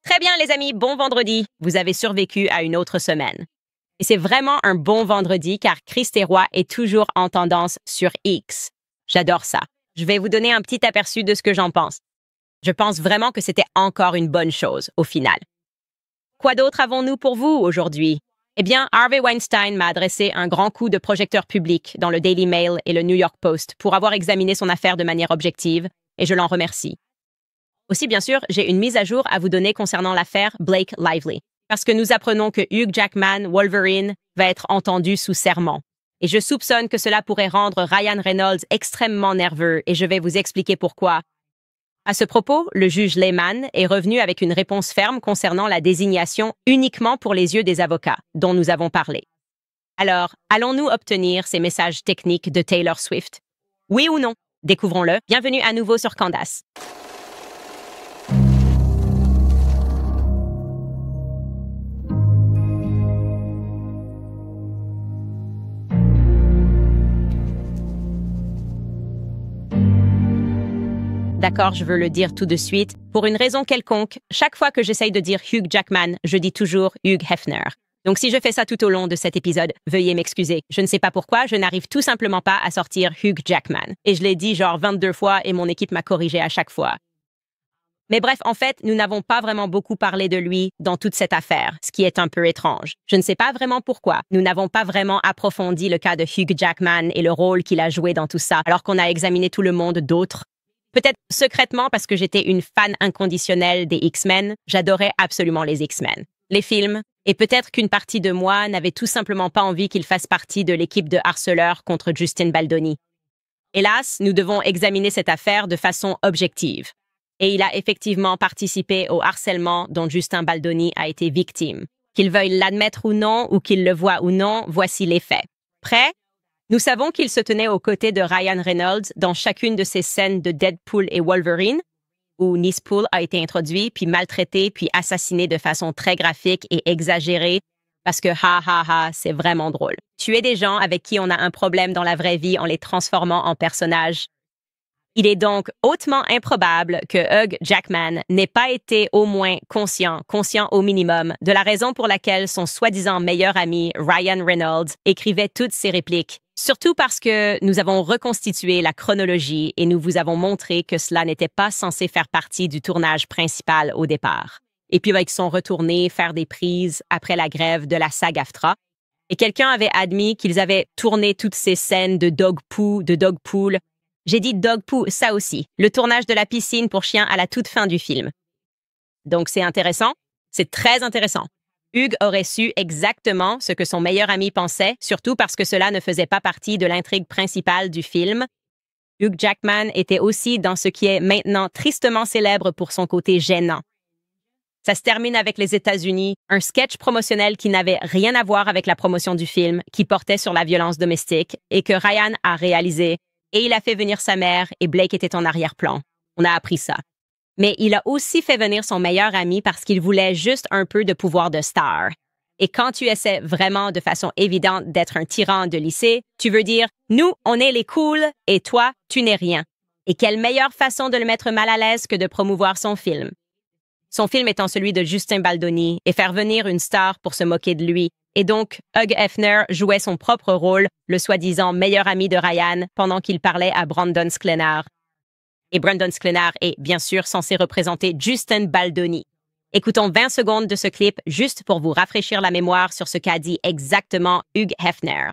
Très bien, les amis, bon vendredi. Vous avez survécu à une autre semaine. Et c'est vraiment un bon vendredi car Chris Terroir est toujours en tendance sur X. J'adore ça. Je vais vous donner un petit aperçu de ce que j'en pense. Je pense vraiment que c'était encore une bonne chose au final. Quoi d'autre avons-nous pour vous aujourd'hui? Eh bien, Harvey Weinstein m'a adressé un grand coup de projecteur public dans le Daily Mail et le New York Post pour avoir examiné son affaire de manière objective, et je l'en remercie. Aussi, bien sûr, j'ai une mise à jour à vous donner concernant l'affaire Blake Lively, parce que nous apprenons que Hugh Jackman, Wolverine, va être entendu sous serment. Et je soupçonne que cela pourrait rendre Ryan Reynolds extrêmement nerveux, et je vais vous expliquer pourquoi. À ce propos, le juge Lehman est revenu avec une réponse ferme concernant la désignation uniquement pour les yeux des avocats, dont nous avons parlé. Alors, allons-nous obtenir ces messages techniques de Taylor Swift? Oui ou non? Découvrons-le. Bienvenue à nouveau sur Candace. D'accord, je veux le dire tout de suite. Pour une raison quelconque, chaque fois que j'essaye de dire Hugh Jackman, je dis toujours Hugh Hefner. Donc si je fais ça tout au long de cet épisode, veuillez m'excuser. Je ne sais pas pourquoi, je n'arrive tout simplement pas à sortir Hugh Jackman. Et je l'ai dit genre 22 fois et mon équipe m'a corrigé à chaque fois. Mais bref, en fait, nous n'avons pas vraiment beaucoup parlé de lui dans toute cette affaire, ce qui est un peu étrange. Je ne sais pas vraiment pourquoi. Nous n'avons pas vraiment approfondi le cas de Hugh Jackman et le rôle qu'il a joué dans tout ça, alors qu'on a examiné tout le monde d'autres. Peut-être secrètement parce que j'étais une fan inconditionnelle des X-Men, j'adorais absolument les X-Men, les films, et peut-être qu'une partie de moi n'avait tout simplement pas envie qu'il fasse partie de l'équipe de harceleurs contre Justin Baldoni. Hélas, nous devons examiner cette affaire de façon objective. Et il a effectivement participé au harcèlement dont Justin Baldoni a été victime. Qu'il veuille l'admettre ou non, ou qu'il le voie ou non, voici les faits. Prêt? Nous savons qu'il se tenait aux côtés de Ryan Reynolds dans chacune de ces scènes de Deadpool et Wolverine, où Nispool a été introduit, puis maltraité, puis assassiné de façon très graphique et exagérée, parce que c'est vraiment drôle. Tuer des gens avec qui on a un problème dans la vraie vie en les transformant en personnages. Il est donc hautement improbable que Hugh Jackman n'ait pas été au moins conscient au minimum, de la raison pour laquelle son soi-disant meilleur ami Ryan Reynolds écrivait toutes ses répliques. Surtout parce que nous avons reconstitué la chronologie et nous vous avons montré que cela n'était pas censé faire partie du tournage principal au départ. Et puis ils sont retournés faire des prises après la grève de la SAG-AFTRA. Et quelqu'un avait admis qu'ils avaient tourné toutes ces scènes de dog pool. J'ai dit dog poo, ça aussi, le tournage de la piscine pour chiens à la toute fin du film. Donc c'est intéressant, c'est très intéressant. Hugh aurait su exactement ce que son meilleur ami pensait, surtout parce que cela ne faisait pas partie de l'intrigue principale du film. Hugh Jackman était aussi dans ce qui est maintenant tristement célèbre pour son côté gênant. Ça se termine avec les États-Unis, un sketch promotionnel qui n'avait rien à voir avec la promotion du film, qui portait sur la violence domestique et que Ryan a réalisé. Et il a fait venir sa mère et Blake était en arrière-plan. On a appris ça. Mais il a aussi fait venir son meilleur ami parce qu'il voulait juste un peu de pouvoir de star. Et quand tu essaies vraiment de façon évidente d'être un tyran de lycée, tu veux dire « Nous, on est les cools et toi, tu n'es rien ». Et quelle meilleure façon de le mettre mal à l'aise que de promouvoir son film. Son film étant celui de Justin Baldoni et faire venir une star pour se moquer de lui. Et donc, Hugh Hefner jouait son propre rôle, le soi-disant meilleur ami de Ryan, pendant qu'il parlait à Brandon Sklenar. Et Brandon Sklenar est bien sûr censé représenter Justin Baldoni. Écoutons 20 secondes de ce clip juste pour vous rafraîchir la mémoire sur ce qu'a dit exactement Hugh Hefner.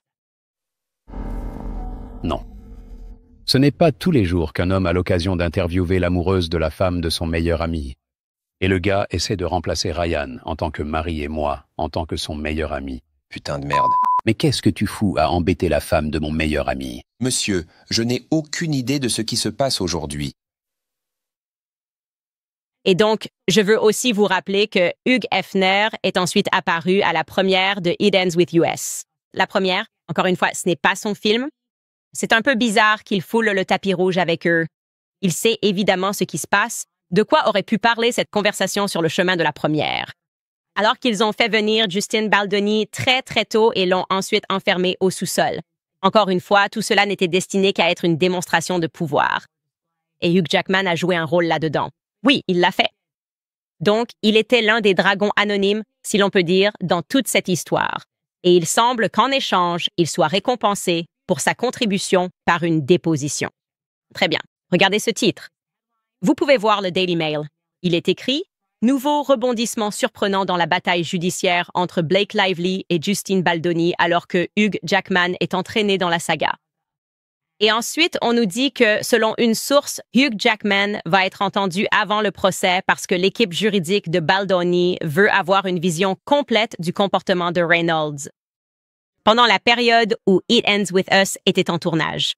Non. Ce n'est pas tous les jours qu'un homme a l'occasion d'interviewer l'amoureuse de la femme de son meilleur ami. Et le gars essaie de remplacer Ryan en tant que mari et moi en tant que son meilleur ami. Putain de merde. Mais qu'est-ce que tu fous à embêter la femme de mon meilleur ami? Monsieur, je n'ai aucune idée de ce qui se passe aujourd'hui. Et donc, je veux aussi vous rappeler que Hugh Hefner est ensuite apparu à la première de It Ends With US. La première, encore une fois, ce n'est pas son film. C'est un peu bizarre qu'il foule le tapis rouge avec eux. Il sait évidemment ce qui se passe. De quoi aurait pu parler cette conversation sur le chemin de la première? Alors qu'ils ont fait venir Justin Baldoni très tôt et l'ont ensuite enfermé au sous-sol. Encore une fois, tout cela n'était destiné qu'à être une démonstration de pouvoir. Et Hugh Jackman a joué un rôle là-dedans. Oui, il l'a fait. Donc, il était l'un des dragons anonymes, si l'on peut dire, dans toute cette histoire. Et il semble qu'en échange, il soit récompensé pour sa contribution par une déposition. Très bien. Regardez ce titre. Vous pouvez voir le Daily Mail. Il est écrit « Nouveau rebondissement surprenant dans la bataille judiciaire entre Blake Lively et Justine Baldoni alors que Hugh Jackman est entraîné dans la saga. » Et ensuite, on nous dit que, selon une source, Hugh Jackman va être entendu avant le procès parce que l'équipe juridique de Baldoni veut avoir une vision complète du comportement de Reynolds pendant la période où It Ends With Us était en tournage.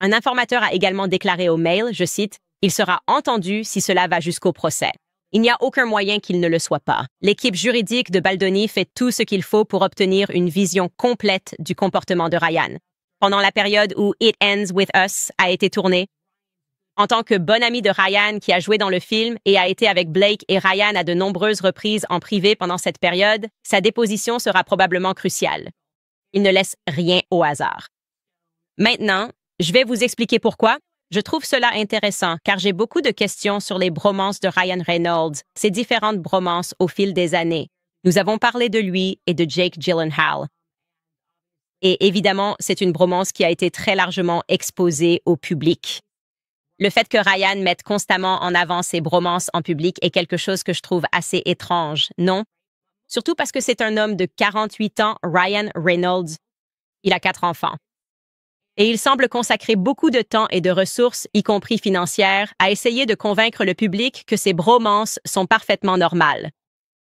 Un informateur a également déclaré au Mail, je cite, « Il sera entendu si cela va jusqu'au procès. Il n'y a aucun moyen qu'il ne le soit pas. L'équipe juridique de Baldoni fait tout ce qu'il faut pour obtenir une vision complète du comportement de Ryan. Pendant la période où It Ends With Us a été tourné. En tant que bon ami de Ryan qui a joué dans le film et a été avec Blake et Ryan à de nombreuses reprises en privé pendant cette période, sa déposition sera probablement cruciale. Il ne laisse rien au hasard. Maintenant, je vais vous expliquer pourquoi. Je trouve cela intéressant car j'ai beaucoup de questions sur les bromances de Ryan Reynolds, ses différentes bromances au fil des années. Nous avons parlé de lui et de Jake Gyllenhaal. Et évidemment, c'est une bromance qui a été très largement exposée au public. Le fait que Ryan mette constamment en avant ses bromances en public est quelque chose que je trouve assez étrange, non? Surtout parce que c'est un homme de 48 ans, Ryan Reynolds. Il a 4 enfants. Et il semble consacrer beaucoup de temps et de ressources, y compris financières, à essayer de convaincre le public que ses bromances sont parfaitement normales.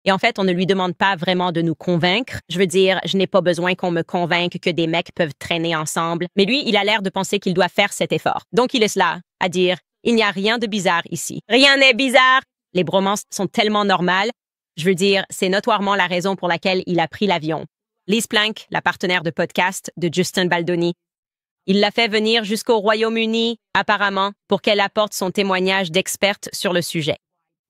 Et en fait, on ne lui demande pas vraiment de nous convaincre. Je veux dire, je n'ai pas besoin qu'on me convainque que des mecs peuvent traîner ensemble. Mais lui, il a l'air de penser qu'il doit faire cet effort. Donc, il est là, à dire, il n'y a rien de bizarre ici. Rien n'est bizarre! Les bromances sont tellement normales. Je veux dire, c'est notoirement la raison pour laquelle il a pris l'avion. Lise Plank, la partenaire de podcast de Justin Baldoni, il l'a fait venir jusqu'au Royaume-Uni, apparemment, pour qu'elle apporte son témoignage d'experte sur le sujet.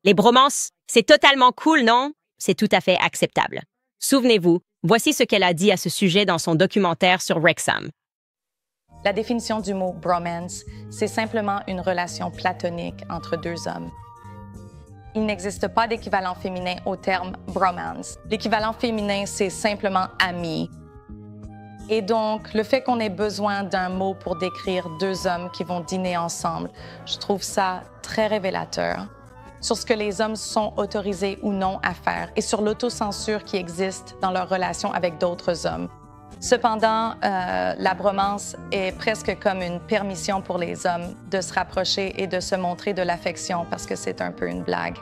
Les bromances, c'est totalement cool, non? C'est tout à fait acceptable. Souvenez-vous, voici ce qu'elle a dit à ce sujet dans son documentaire sur Wrexham. La définition du mot bromance, c'est simplement une relation platonique entre deux hommes. Il n'existe pas d'équivalent féminin au terme bromance. L'équivalent féminin, c'est simplement ami. Et donc, le fait qu'on ait besoin d'un mot pour décrire deux hommes qui vont dîner ensemble, je trouve ça très révélateur sur ce que les hommes sont autorisés ou non à faire et sur l'autocensure qui existe dans leur relation avec d'autres hommes. Cependant, la bromance est presque comme une permission pour les hommes de se rapprocher et de se montrer de l'affection parce que c'est un peu une blague.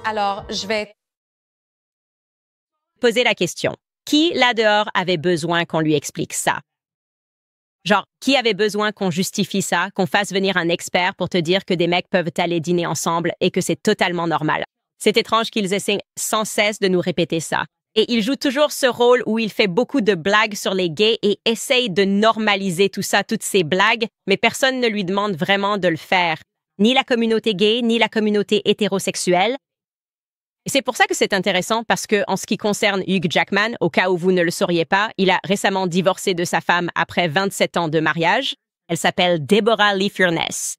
Alors, je vais poser la question. Qui, là dehors, avait besoin qu'on lui explique ça? Genre, qui avait besoin qu'on justifie ça, qu'on fasse venir un expert pour te dire que des mecs peuvent aller dîner ensemble et que c'est totalement normal? C'est étrange qu'ils essaient sans cesse de nous répéter ça. Et il joue toujours ce rôle où il fait beaucoup de blagues sur les gays et essaye de normaliser tout ça, toutes ces blagues, mais personne ne lui demande vraiment de le faire. Ni la communauté gay, ni la communauté hétérosexuelle. Et c'est pour ça que c'est intéressant parce que, en ce qui concerne Hugh Jackman, au cas où vous ne le sauriez pas, il a récemment divorcé de sa femme après 27 ans de mariage. Elle s'appelle Deborah Lee Furness.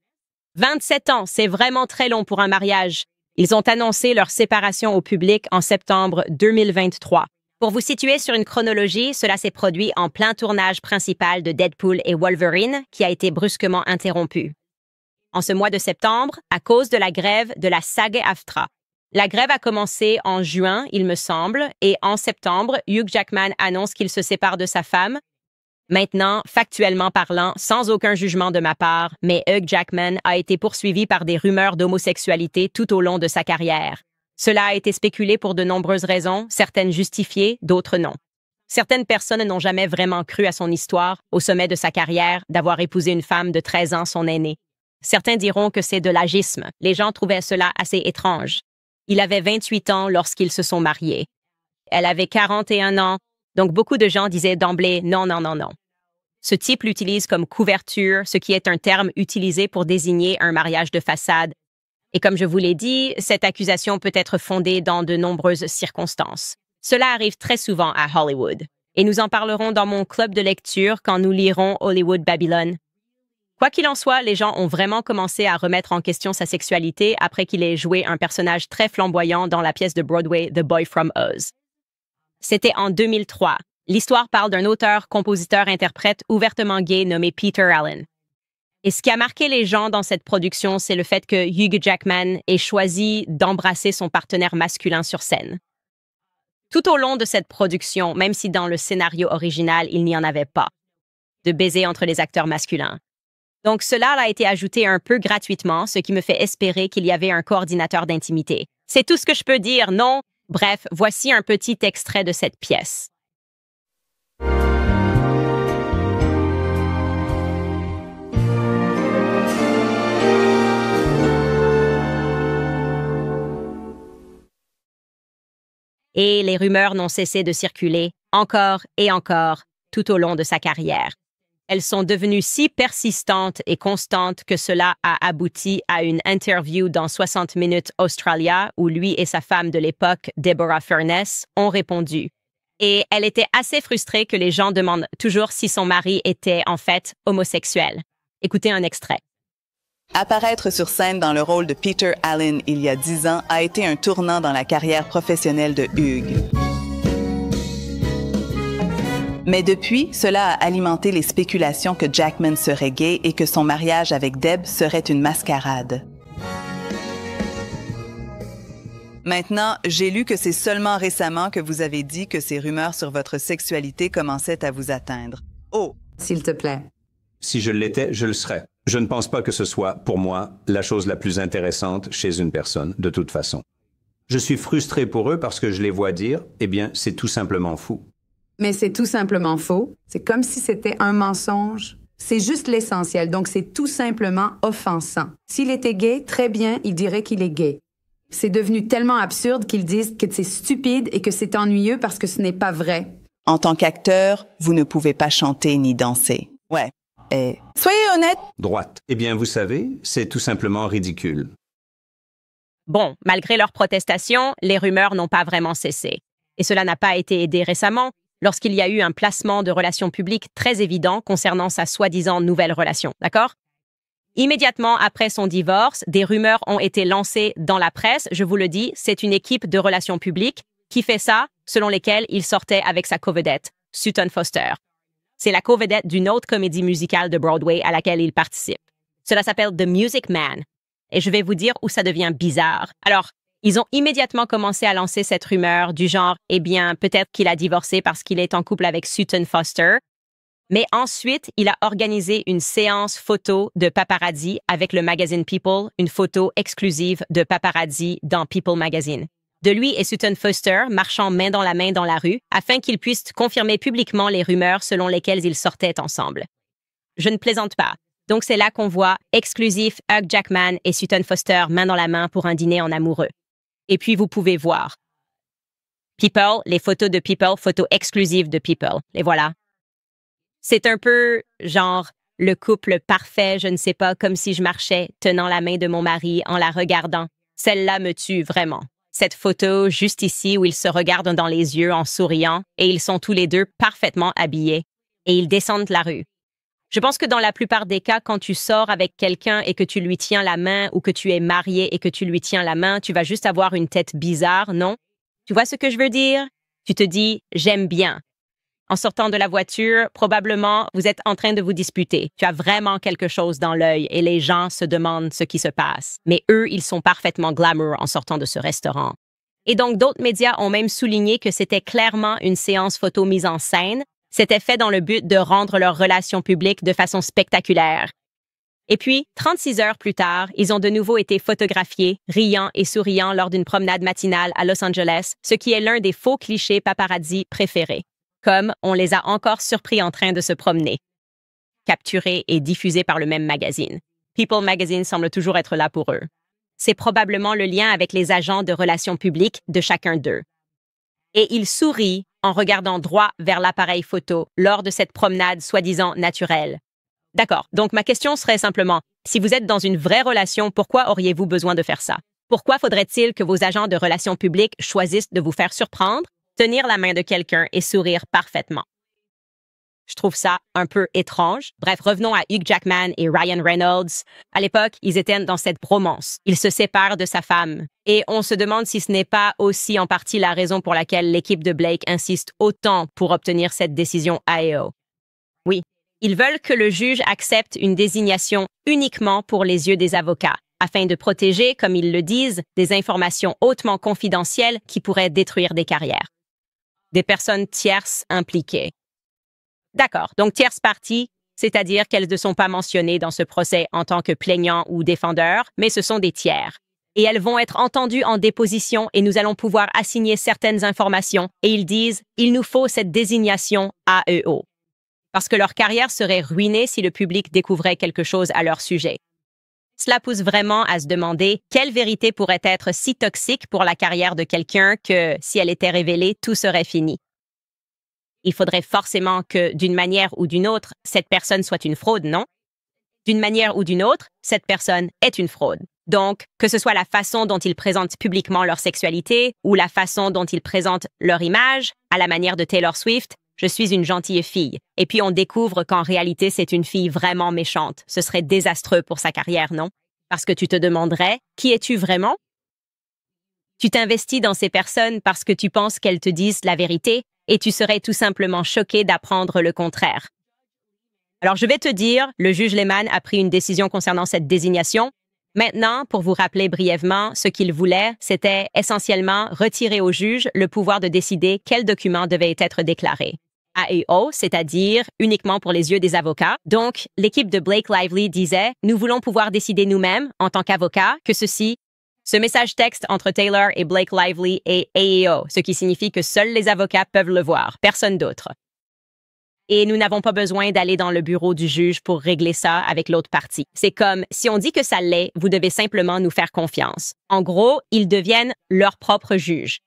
27 ans, c'est vraiment très long pour un mariage. Ils ont annoncé leur séparation au public en septembre 2023. Pour vous situer sur une chronologie, cela s'est produit en plein tournage principal de Deadpool et Wolverine, qui a été brusquement interrompu. En ce mois de septembre, à cause de la grève de la SAG-AFTRA. La grève a commencé en juin, il me semble, et en septembre, Hugh Jackman annonce qu'il se sépare de sa femme. Maintenant, factuellement parlant, sans aucun jugement de ma part, mais Hugh Jackman a été poursuivi par des rumeurs d'homosexualité tout au long de sa carrière. Cela a été spéculé pour de nombreuses raisons, certaines justifiées, d'autres non. Certaines personnes n'ont jamais vraiment cru à son histoire, au sommet de sa carrière, d'avoir épousé une femme de 13 ans, son aînée. Certains diront que c'est de l'agisme. Les gens trouvaient cela assez étrange. Il avait 28 ans lorsqu'ils se sont mariés. Elle avait 41 ans, donc beaucoup de gens disaient d'emblée « non, non, non, non ». Ce type l'utilise comme couverture, ce qui est un terme utilisé pour désigner un mariage de façade. Et comme je vous l'ai dit, cette accusation peut être fondée dans de nombreuses circonstances. Cela arrive très souvent à Hollywood. Et nous en parlerons dans mon club de lecture quand nous lirons Hollywood Babylon. Quoi qu'il en soit, les gens ont vraiment commencé à remettre en question sa sexualité après qu'il ait joué un personnage très flamboyant dans la pièce de Broadway The Boy from Oz. C'était en 2003. L'histoire parle d'un auteur, compositeur, interprète ouvertement gay nommé Peter Allen. Et ce qui a marqué les gens dans cette production, c'est le fait que Hugh Jackman ait choisi d'embrasser son partenaire masculin sur scène. Tout au long de cette production, même si dans le scénario original, il n'y en avait pas de baiser entre les acteurs masculins. Donc cela a été ajouté un peu gratuitement, ce qui me fait espérer qu'il y avait un coordinateur d'intimité. C'est tout ce que je peux dire, non? Bref, voici un petit extrait de cette pièce. Et les rumeurs n'ont cessé de circuler, encore et encore, tout au long de sa carrière. Elles sont devenues si persistantes et constantes que cela a abouti à une interview dans 60 Minutes Australia où lui et sa femme de l'époque, Deborah Furness, ont répondu. Et elle était assez frustrée que les gens demandent toujours si son mari était en fait homosexuel. Écoutez un extrait. Apparaître sur scène dans le rôle de Peter Allen il y a 10 ans a été un tournant dans la carrière professionnelle de Hugh. Mais depuis, cela a alimenté les spéculations que Jackman serait gay et que son mariage avec Deb serait une mascarade. Maintenant, j'ai lu que c'est seulement récemment que vous avez dit que ces rumeurs sur votre sexualité commençaient à vous atteindre. Oh! S'il te plaît. Si je l'étais, je le serais. Je ne pense pas que ce soit, pour moi, la chose la plus intéressante chez une personne, de toute façon. Je suis frustré pour eux parce que je les vois dire, eh bien, c'est tout simplement fou. Mais c'est tout simplement faux. C'est comme si c'était un mensonge. C'est juste l'essentiel, donc c'est tout simplement offensant. S'il était gay, très bien, il dirait qu'il est gay. C'est devenu tellement absurde qu'ils disent que c'est stupide et que c'est ennuyeux parce que ce n'est pas vrai. En tant qu'acteur, vous ne pouvez pas chanter ni danser. Ouais. Et soyez honnête. Droite. Eh bien, vous savez, c'est tout simplement ridicule. Bon, malgré leurs protestations, les rumeurs n'ont pas vraiment cessé. Et cela n'a pas été aidé récemment, lorsqu'il y a eu un placement de relations publiques très évident concernant sa soi-disant nouvelle relation, d'accord? Immédiatement après son divorce, des rumeurs ont été lancées dans la presse. Je vous le dis, c'est une équipe de relations publiques qui fait ça, selon lesquelles il sortait avec sa co-vedette, Sutton Foster. C'est la co-vedette d'une autre comédie musicale de Broadway à laquelle il participe. Cela s'appelle The Music Man. Et je vais vous dire où ça devient bizarre. Alors, ils ont immédiatement commencé à lancer cette rumeur du genre, eh bien, peut-être qu'il a divorcé parce qu'il est en couple avec Sutton Foster. Mais ensuite, il a organisé une séance photo de paparazzi avec le magazine People, une photo exclusive de paparazzi dans People Magazine. De lui et Sutton Foster marchant main dans la rue afin qu'ils puissent confirmer publiquement les rumeurs selon lesquelles ils sortaient ensemble. Je ne plaisante pas. Donc c'est là qu'on voit exclusif Hugh Jackman et Sutton Foster main dans la main pour un dîner en amoureux. Et puis vous pouvez voir People, les photos de People, photos exclusives de People. Les voilà. C'est un peu genre le couple parfait, je ne sais pas, comme si je marchais tenant la main de mon mari en la regardant. Celle-là me tue vraiment. Cette photo juste ici où ils se regardent dans les yeux en souriant et ils sont tous les deux parfaitement habillés et ils descendent la rue. Je pense que dans la plupart des cas, quand tu sors avec quelqu'un et que tu lui tiens la main ou que tu es marié et que tu lui tiens la main, tu vas juste avoir une tête bizarre, non? Tu vois ce que je veux dire? Tu te dis « j'aime bien ». En sortant de la voiture, probablement, vous êtes en train de vous disputer. Tu as vraiment quelque chose dans l'œil et les gens se demandent ce qui se passe. Mais eux, ils sont parfaitement glamour en sortant de ce restaurant. Et donc, d'autres médias ont même souligné que c'était clairement une séance photo mise en scène. C'était fait dans le but de rendre leur relation publique de façon spectaculaire. Et puis, 36 heures plus tard, ils ont de nouveau été photographiés, riant et souriant lors d'une promenade matinale à Los Angeles, ce qui est l'un des faux clichés paparazzi préférés. Comme on les a encore surpris en train de se promener. Capturés et diffusés par le même magazine. People Magazine semble toujours être là pour eux. C'est probablement le lien avec les agents de relations publiques de chacun d'eux. Et il sourit en regardant droit vers l'appareil photo lors de cette promenade soi-disant naturelle. D'accord, donc ma question serait simplement, si vous êtes dans une vraie relation, pourquoi auriez-vous besoin de faire ça? Pourquoi faudrait-il que vos agents de relations publiques choisissent de vous faire surprendre, tenir la main de quelqu'un et sourire parfaitement? Je trouve ça un peu étrange. Bref, revenons à Hugh Jackman et Ryan Reynolds. À l'époque, ils étaient dans cette bromance. Il se sépare de sa femme. Et on se demande si ce n'est pas aussi en partie la raison pour laquelle l'équipe de Blake insiste autant pour obtenir cette décision AEO. Oui, ils veulent que le juge accepte une désignation uniquement pour les yeux des avocats, afin de protéger, comme ils le disent, des informations hautement confidentielles qui pourraient détruire des carrières. Des personnes tierces impliquées. D'accord, donc tierces parties, c'est-à-dire qu'elles ne sont pas mentionnées dans ce procès en tant que plaignants ou défendeurs, mais ce sont des tiers. Et elles vont être entendues en déposition et nous allons pouvoir assigner certaines informations. Et ils disent, il nous faut cette désignation AEO. Parce que leur carrière serait ruinée si le public découvrait quelque chose à leur sujet. Cela pousse vraiment à se demander quelle vérité pourrait être si toxique pour la carrière de quelqu'un que, si elle était révélée, tout serait fini. Il faudrait forcément que, d'une manière ou d'une autre, cette personne soit une fraude, non? D'une manière ou d'une autre, cette personne est une fraude. Donc, que ce soit la façon dont ils présentent publiquement leur sexualité ou la façon dont ils présentent leur image, à la manière de Taylor Swift, je suis une gentille fille. Et puis on découvre qu'en réalité, c'est une fille vraiment méchante. Ce serait désastreux pour sa carrière, non? Parce que tu te demanderais, qui es-tu vraiment? Tu t'investis dans ces personnes parce que tu penses qu'elles te disent la vérité et tu serais tout simplement choqué d'apprendre le contraire. Alors je vais te dire, le juge Lehman a pris une décision concernant cette désignation. Maintenant, pour vous rappeler brièvement, ce qu'il voulait, c'était essentiellement retirer au juge le pouvoir de décider quel document devait être déclaré. AEO, c'est-à-dire uniquement pour les yeux des avocats. Donc, l'équipe de Blake Lively disait « Nous voulons pouvoir décider nous-mêmes, en tant qu'avocats, que ce message texte entre Taylor et Blake Lively est AEO, ce qui signifie que seuls les avocats peuvent le voir, personne d'autre. Et nous n'avons pas besoin d'aller dans le bureau du juge pour régler ça avec l'autre partie. C'est comme, si on dit que ça l'est, vous devez simplement nous faire confiance. En gros, ils deviennent leur propre juge.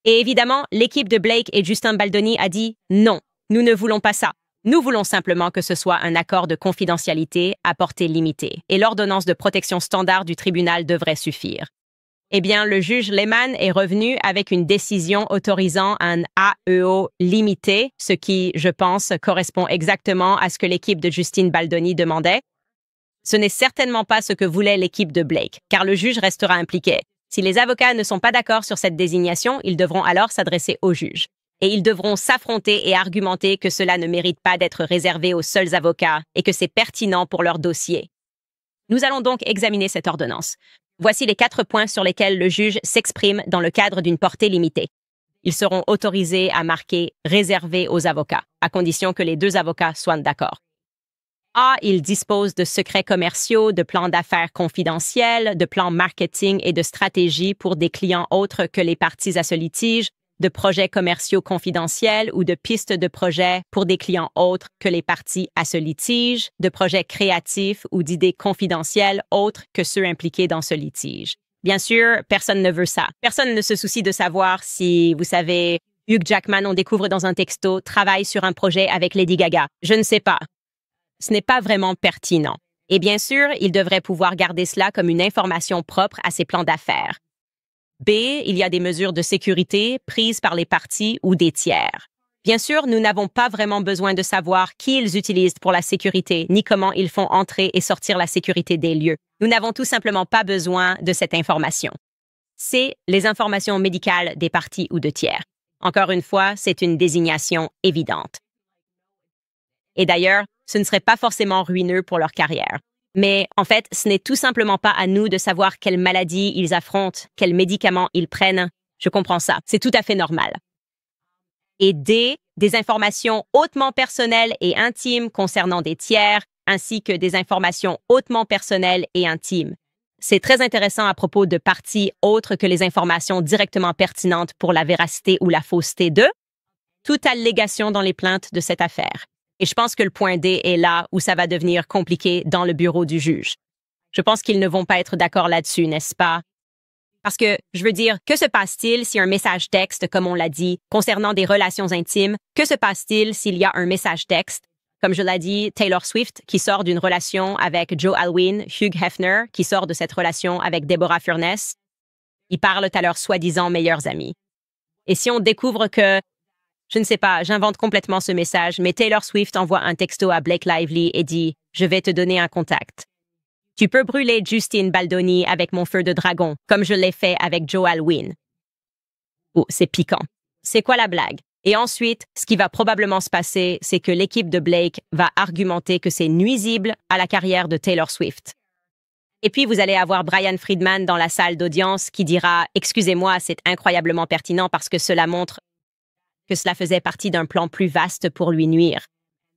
Et évidemment, l'équipe de Blake et Justin Baldoni a dit « Non, nous ne voulons pas ça. Nous voulons simplement que ce soit un accord de confidentialité à portée limitée. Et l'ordonnance de protection standard du tribunal devrait suffire. » Eh bien, le juge Lehman est revenu avec une décision autorisant un AEO limité, ce qui, je pense, correspond exactement à ce que l'équipe de Justin Baldoni demandait. Ce n'est certainement pas ce que voulait l'équipe de Blake, car le juge restera impliqué. Si les avocats ne sont pas d'accord sur cette désignation, ils devront alors s'adresser au juge. Et ils devront s'affronter et argumenter que cela ne mérite pas d'être réservé aux seuls avocats et que c'est pertinent pour leur dossier. Nous allons donc examiner cette ordonnance. Voici les 4 points sur lesquels le juge s'exprime dans le cadre d'une portée limitée. Ils seront autorisés à marquer « réservé aux avocats », à condition que les 2 avocats soient d'accord. A. Ils disposent de secrets commerciaux, de plans d'affaires confidentiels, de plans marketing et de stratégies pour des clients autres que les parties à ce litige, de projets commerciaux confidentiels ou de pistes de projets pour des clients autres que les parties à ce litige, de projets créatifs ou d'idées confidentielles autres que ceux impliqués dans ce litige. Bien sûr, personne ne veut ça. Personne ne se soucie de savoir si, vous savez, Hugh Jackman, on découvre dans un texto, travaille sur un projet avec Lady Gaga. Je ne sais pas. Ce n'est pas vraiment pertinent. Et bien sûr, il devrait pouvoir garder cela comme une information propre à ses plans d'affaires. B. Il y a des mesures de sécurité prises par les parties ou des tiers. Bien sûr, nous n'avons pas vraiment besoin de savoir qui ils utilisent pour la sécurité, ni comment ils font entrer et sortir la sécurité des lieux. Nous n'avons tout simplement pas besoin de cette information. C. Les informations médicales des parties ou de tiers. Encore une fois, c'est une désignation évidente. Et d'ailleurs, ce ne serait pas forcément ruineux pour leur carrière. Mais en fait, ce n'est tout simplement pas à nous de savoir quelles maladies ils affrontent, quels médicaments ils prennent. Je comprends ça, c'est tout à fait normal. Et D, des informations hautement personnelles et intimes concernant des tiers, ainsi que des informations hautement personnelles et intimes. C'est très intéressant à propos de parties autres que les informations directement pertinentes pour la véracité ou la fausseté de toute allégation dans les plaintes de cette affaire. Et je pense que le point D est là où ça va devenir compliqué dans le bureau du juge. Je pense qu'ils ne vont pas être d'accord là-dessus, n'est-ce pas? Parce que, je veux dire, que se passe-t-il si un message texte, comme on l'a dit, concernant des relations intimes, que se passe-t-il s'il y a un message texte, comme je l'ai dit, Taylor Swift, qui sort d'une relation avec Joe Alwyn, Hugh Hefner, qui sort de cette relation avec Deborah Furness? Ils parlent à leurs soi-disant meilleurs amis. Et si on découvre que Je ne sais pas, j'invente complètement ce message, mais Taylor Swift envoie un texto à Blake Lively et dit « Je vais te donner un contact. Tu peux brûler Justine Baldoni avec mon feu de dragon, comme je l'ai fait avec Joe Alwyn. » Oh, c'est piquant. C'est quoi la blague? Et ensuite, ce qui va probablement se passer, c'est que l'équipe de Blake va argumenter que c'est nuisible à la carrière de Taylor Swift. Et puis, vous allez avoir Brian Friedman dans la salle d'audience qui dira « Excusez-moi, c'est incroyablement pertinent parce que cela montre que cela faisait partie d'un plan plus vaste pour lui nuire. »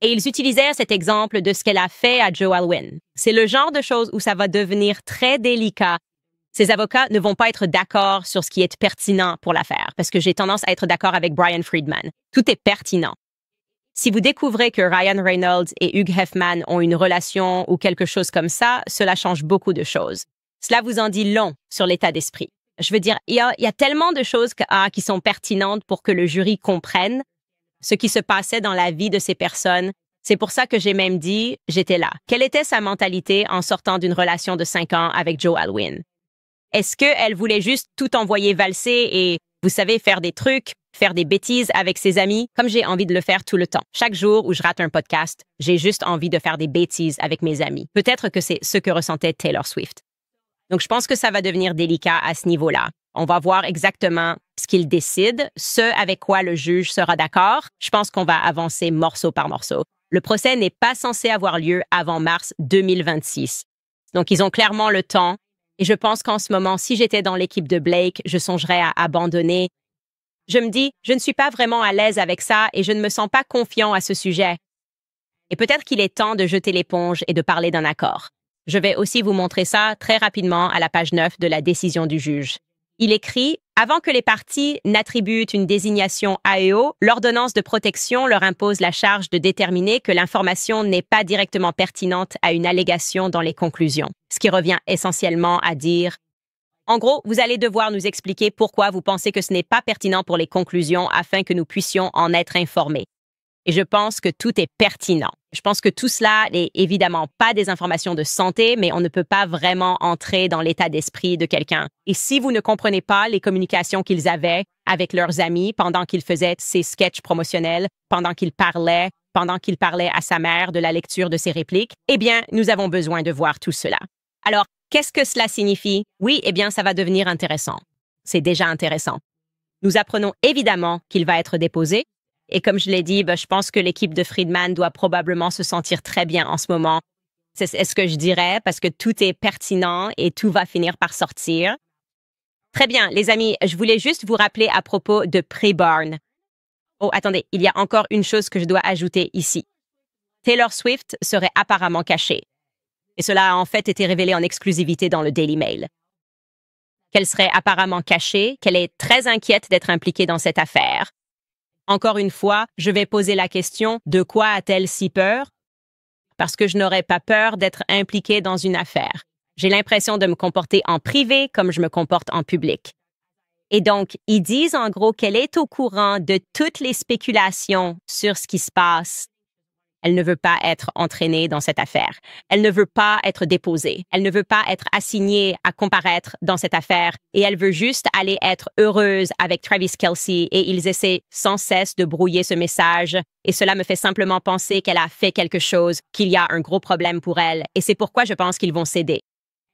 Et ils utilisèrent cet exemple de ce qu'elle a fait à Joe Alwyn. C'est le genre de choses où ça va devenir très délicat. Ces avocats ne vont pas être d'accord sur ce qui est pertinent pour l'affaire, parce que j'ai tendance à être d'accord avec Brian Friedman. Tout est pertinent. Si vous découvrez que Ryan Reynolds et Hugh Hefner ont une relation ou quelque chose comme ça, cela change beaucoup de choses. Cela vous en dit long sur l'état d'esprit. Je veux dire, il y a tellement de choses qui sont pertinentes pour que le jury comprenne ce qui se passait dans la vie de ces personnes. C'est pour ça que j'ai même dit, j'étais là. Quelle était sa mentalité en sortant d'une relation de 5 ans avec Joe Alwyn? Est-ce qu'elle voulait juste tout envoyer valser et, vous savez, faire des trucs, faire des bêtises avec ses amis, comme j'ai envie de le faire tout le temps? Chaque jour où je rate un podcast, j'ai juste envie de faire des bêtises avec mes amis. Peut-être que c'est ce que ressentait Taylor Swift. Donc, je pense que ça va devenir délicat à ce niveau-là. On va voir exactement ce qu'il décide, ce avec quoi le juge sera d'accord. Je pense qu'on va avancer morceau par morceau. Le procès n'est pas censé avoir lieu avant mars 2026. Donc, ils ont clairement le temps. Et je pense qu'en ce moment, si j'étais dans l'équipe de Blake, je songerais à abandonner. Je me dis, je ne suis pas vraiment à l'aise avec ça et je ne me sens pas confiant à ce sujet. Et peut-être qu'il est temps de jeter l'éponge et de parler d'un accord. Je vais aussi vous montrer ça très rapidement à la page 9 de la décision du juge. Il écrit « Avant que les parties n'attribuent une désignation AEO, l'ordonnance de protection leur impose la charge de déterminer que l'information n'est pas directement pertinente à une allégation dans les conclusions. » Ce qui revient essentiellement à dire « En gros, vous allez devoir nous expliquer pourquoi vous pensez que ce n'est pas pertinent pour les conclusions afin que nous puissions en être informés. » Et je pense que tout est pertinent. Je pense que tout cela n'est évidemment pas des informations de santé, mais on ne peut pas vraiment entrer dans l'état d'esprit de quelqu'un. Et si vous ne comprenez pas les communications qu'ils avaient avec leurs amis pendant qu'ils faisaient ces sketchs promotionnels, pendant qu'ils parlaient à sa mère de la lecture de ses répliques, eh bien, nous avons besoin de voir tout cela. Alors, qu'est-ce que cela signifie? Oui, eh bien, ça va devenir intéressant. C'est déjà intéressant. Nous apprenons évidemment qu'il va être déposé. Et comme je l'ai dit, je pense que l'équipe de Friedman doit probablement se sentir très bien en ce moment. C'est ce que je dirais, parce que tout est pertinent et tout va finir par sortir. Très bien, les amis, je voulais juste vous rappeler à propos de Preborn. Oh, attendez, il y a encore une chose que je dois ajouter ici. Taylor Swift serait apparemment cachée. Et cela a en fait été révélé en exclusivité dans le Daily Mail. Qu'elle serait apparemment cachée, qu'elle est très inquiète d'être impliquée dans cette affaire. Encore une fois, je vais poser la question, de quoi a-t-elle si peur? Parce que je n'aurais pas peur d'être impliquée dans une affaire. J'ai l'impression de me comporter en privé comme je me comporte en public. Et donc, ils disent en gros qu'elle est au courant de toutes les spéculations sur ce qui se passe. Elle ne veut pas être entraînée dans cette affaire. Elle ne veut pas être déposée. Elle ne veut pas être assignée à comparaître dans cette affaire. Et elle veut juste aller être heureuse avec Travis Kelce. Et ils essaient sans cesse de brouiller ce message. Et cela me fait simplement penser qu'elle a fait quelque chose, qu'il y a un gros problème pour elle. Et c'est pourquoi je pense qu'ils vont céder.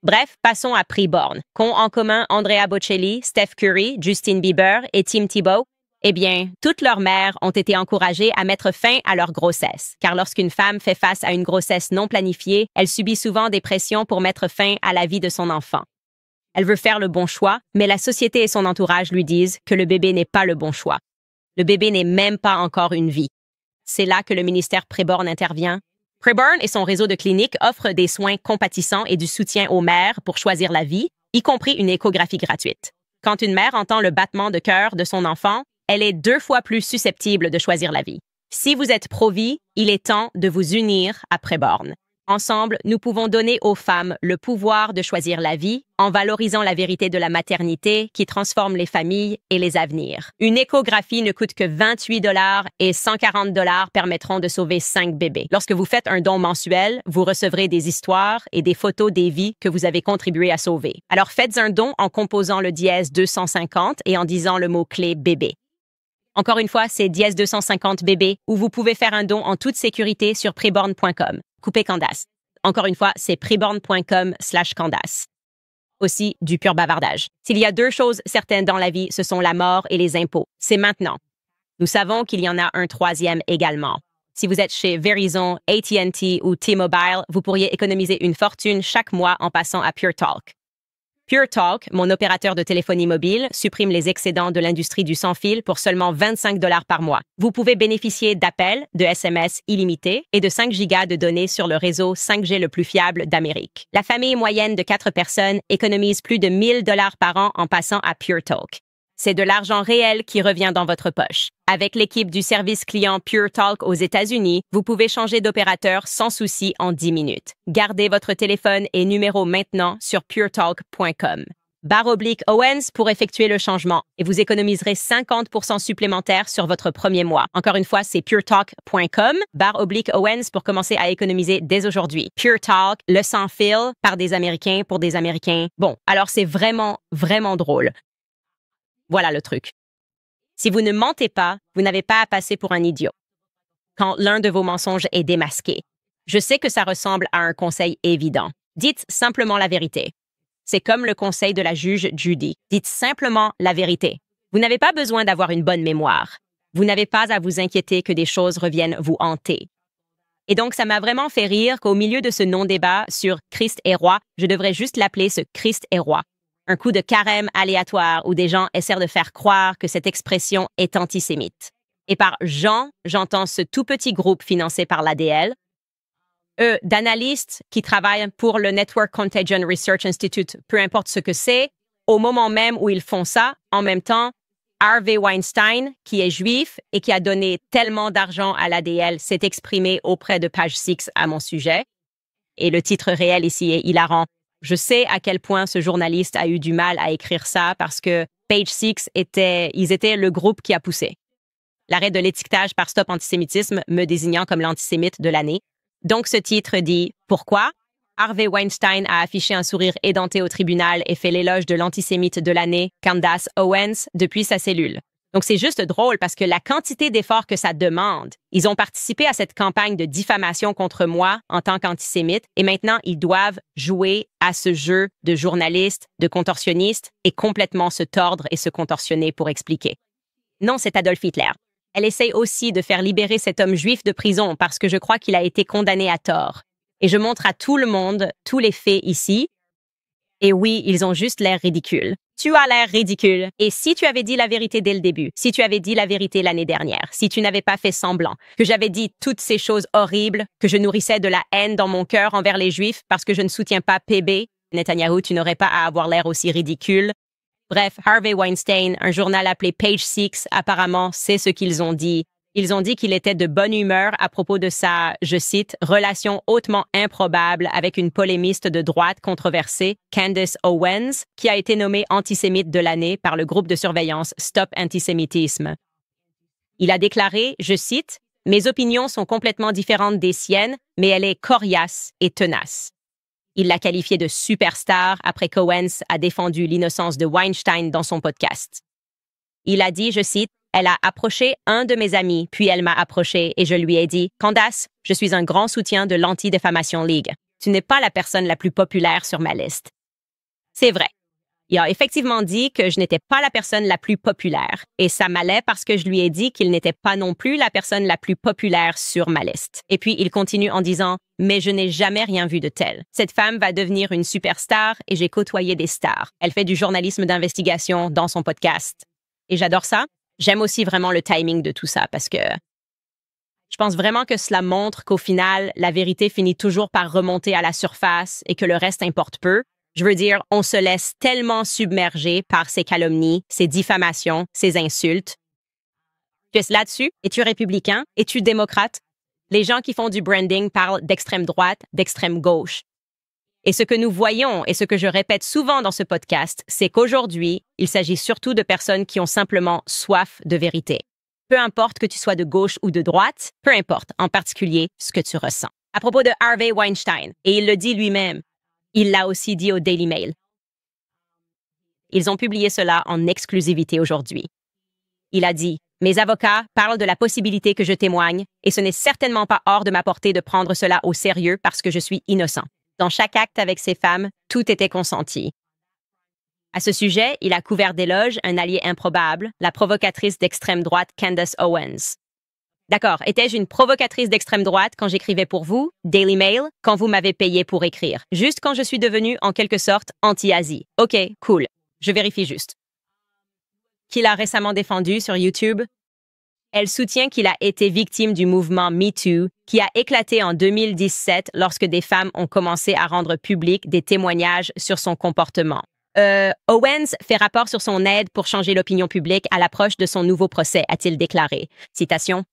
Bref, passons à Preborn. Qu'ont en commun Andrea Bocelli, Steph Curry, Justin Bieber et Tim Tebow? Eh bien, toutes leurs mères ont été encouragées à mettre fin à leur grossesse, car lorsqu'une femme fait face à une grossesse non planifiée, elle subit souvent des pressions pour mettre fin à la vie de son enfant. Elle veut faire le bon choix, mais la société et son entourage lui disent que le bébé n'est pas le bon choix. Le bébé n'est même pas encore une vie. C'est là que le ministère Preborn intervient. Preborn et son réseau de cliniques offrent des soins compatissants et du soutien aux mères pour choisir la vie, y compris une échographie gratuite. Quand une mère entend le battement de cœur de son enfant, elle est 2 fois plus susceptible de choisir la vie. Si vous êtes pro-vie, il est temps de vous unir à Preborn. Ensemble, nous pouvons donner aux femmes le pouvoir de choisir la vie en valorisant la vérité de la maternité qui transforme les familles et les avenirs. Une échographie ne coûte que 28 $ et 140 $ permettront de sauver 5 bébés. Lorsque vous faites un don mensuel, vous recevrez des histoires et des photos des vies que vous avez contribué à sauver. Alors faites un don en composant le dièse 250 et en disant le mot-clé bébé. Encore une fois, c'est dièse 250 BB où vous pouvez faire un don en toute sécurité sur preborn.com. Coupez Candace. Encore une fois, c'est preborn.com/Candace. Aussi, du pur bavardage. S'il y a deux choses certaines dans la vie, ce sont la mort et les impôts. C'est maintenant. Nous savons qu'il y en a un troisième également. Si vous êtes chez Verizon, AT&T ou T-Mobile, vous pourriez économiser une fortune chaque mois en passant à Pure Talk. Pure Talk, mon opérateur de téléphonie mobile, supprime les excédents de l'industrie du sans-fil pour seulement 25 $ par mois. Vous pouvez bénéficier d'appels, de SMS illimités et de 5 gigas de données sur le réseau 5G le plus fiable d'Amérique. La famille moyenne de 4 personnes économise plus de 1 000 $ par an en passant à Pure Talk. C'est de l'argent réel qui revient dans votre poche. Avec l'équipe du service client Pure Talk aux États-Unis, vous pouvez changer d'opérateur sans souci en 10 minutes. Gardez votre téléphone et numéro maintenant sur puretalk.com. /Owens pour effectuer le changement et vous économiserez 50% supplémentaires sur votre premier mois. Encore une fois, c'est puretalk.com /Owens pour commencer à économiser dès aujourd'hui. Pure Talk, le sans-fil par des Américains pour des Américains. Bon, alors c'est vraiment, vraiment drôle. Voilà le truc. Si vous ne mentez pas, vous n'avez pas à passer pour un idiot. Quand l'un de vos mensonges est démasqué, je sais que ça ressemble à un conseil évident. Dites simplement la vérité. C'est comme le conseil de la juge Judy. Dites simplement la vérité. Vous n'avez pas besoin d'avoir une bonne mémoire. Vous n'avez pas à vous inquiéter que des choses reviennent vous hanter. Et donc, ça m'a vraiment fait rire qu'au milieu de ce non-débat sur Christ est roi, je devrais juste l'appeler ce Christ est roi. Un coup de carême aléatoire où des gens essaient de faire croire que cette expression est antisémite. Et par gens, j'entends ce tout petit groupe financé par l'ADL, d'analystes qui travaillent pour le Network Contagion Research Institute, peu importe ce que c'est, au moment même où ils font ça, en même temps, Harvey Weinstein, qui est juif et qui a donné tellement d'argent à l'ADL, s'est exprimé auprès de Page Six à mon sujet. Et le titre réel ici est hilarant. Je sais à quel point ce journaliste a eu du mal à écrire ça parce que Page Six étaient le groupe qui a poussé. L'arrêt de l'étiquetage par Stop Antisémitisme me désignant comme l'antisémite de l'année. Donc ce titre dit « Pourquoi ?» Harvey Weinstein a affiché un sourire édenté au tribunal et fait l'éloge de l'antisémite de l'année, Candace Owens, depuis sa cellule. Donc c'est juste drôle parce que la quantité d'efforts que ça demande, ils ont participé à cette campagne de diffamation contre moi en tant qu'antisémite et maintenant ils doivent jouer à ce jeu de journalistes, de contorsionnistes et complètement se tordre et se contorsionner pour expliquer. Non, c'est Adolf Hitler. Elle essaye aussi de faire libérer cet homme juif de prison parce que je crois qu'il a été condamné à tort. Et je montre à tout le monde tous les faits ici. Et oui, ils ont juste l'air ridicules. Tu as l'air ridicule. Et si tu avais dit la vérité dès le début, si tu avais dit la vérité l'année dernière, si tu n'avais pas fait semblant, que j'avais dit toutes ces choses horribles, que je nourrissais de la haine dans mon cœur envers les Juifs parce que je ne soutiens pas PB, Netanyahou, tu n'aurais pas à avoir l'air aussi ridicule. Bref, Harvey Weinstein, un journal appelé Page Six, apparemment, c'est ce qu'ils ont dit. Ils ont dit qu'il était de bonne humeur à propos de sa, je cite, relation hautement improbable avec une polémiste de droite controversée, Candace Owens, qui a été nommée antisémite de l'année par le groupe de surveillance Stop Antisémitisme. Il a déclaré, je cite, « Mes opinions sont complètement différentes des siennes, mais elle est coriace et tenace. » Il l'a qualifiée de superstar après qu'Owens a défendu l'innocence de Weinstein dans son podcast. Il a dit, je cite, « Elle a approché un de mes amis, puis elle m'a approché et je lui ai dit, « Candace, je suis un grand soutien de l'Anti-Défamation League. Tu n'es pas la personne la plus populaire sur ma liste. » C'est vrai. Il a effectivement dit que je n'étais pas la personne la plus populaire et ça m'allait parce que je lui ai dit qu'il n'était pas non plus la personne la plus populaire sur ma liste. Et puis il continue en disant « Mais je n'ai jamais rien vu de tel. Cette femme va devenir une superstar et j'ai côtoyé des stars. Elle fait du journalisme d'investigation dans son podcast. » Et j'adore ça. J'aime aussi vraiment le timing de tout ça parce que je pense vraiment que cela montre qu'au final, la vérité finit toujours par remonter à la surface et que le reste importe peu. Je veux dire, on se laisse tellement submerger par ces calomnies, ces diffamations, ces insultes. Tu es là-dessus? Es-tu républicain? Es-tu démocrate? Les gens qui font du branding parlent d'extrême droite, d'extrême gauche. Et ce que nous voyons, et ce que je répète souvent dans ce podcast, c'est qu'aujourd'hui, il s'agit surtout de personnes qui ont simplement soif de vérité. Peu importe que tu sois de gauche ou de droite, peu importe en particulier ce que tu ressens. À propos de Harvey Weinstein, et il le dit lui-même, il l'a aussi dit au Daily Mail. Ils ont publié cela en exclusivité aujourd'hui. Il a dit « Mes avocats parlent de la possibilité que je témoigne, et ce n'est certainement pas hors de ma portée de prendre cela au sérieux parce que je suis innocent. Dans chaque acte avec ces femmes, tout était consenti. À ce sujet, il a couvert d'éloges un allié improbable, la provocatrice d'extrême droite Candace Owens. D'accord, étais-je une provocatrice d'extrême droite quand j'écrivais pour vous, Daily Mail, quand vous m'avez payé pour écrire, juste quand je suis devenue en quelque sorte anti-Asie. Ok, cool, je vérifie juste. Qu'il a récemment défendu sur YouTube? Elle soutient qu'il a été victime du mouvement MeToo, qui a éclaté en 2017 lorsque des femmes ont commencé à rendre publics des témoignages sur son comportement. Owens fait rapport sur son aide pour changer l'opinion publique à l'approche de son nouveau procès, a-t-il déclaré. Citation.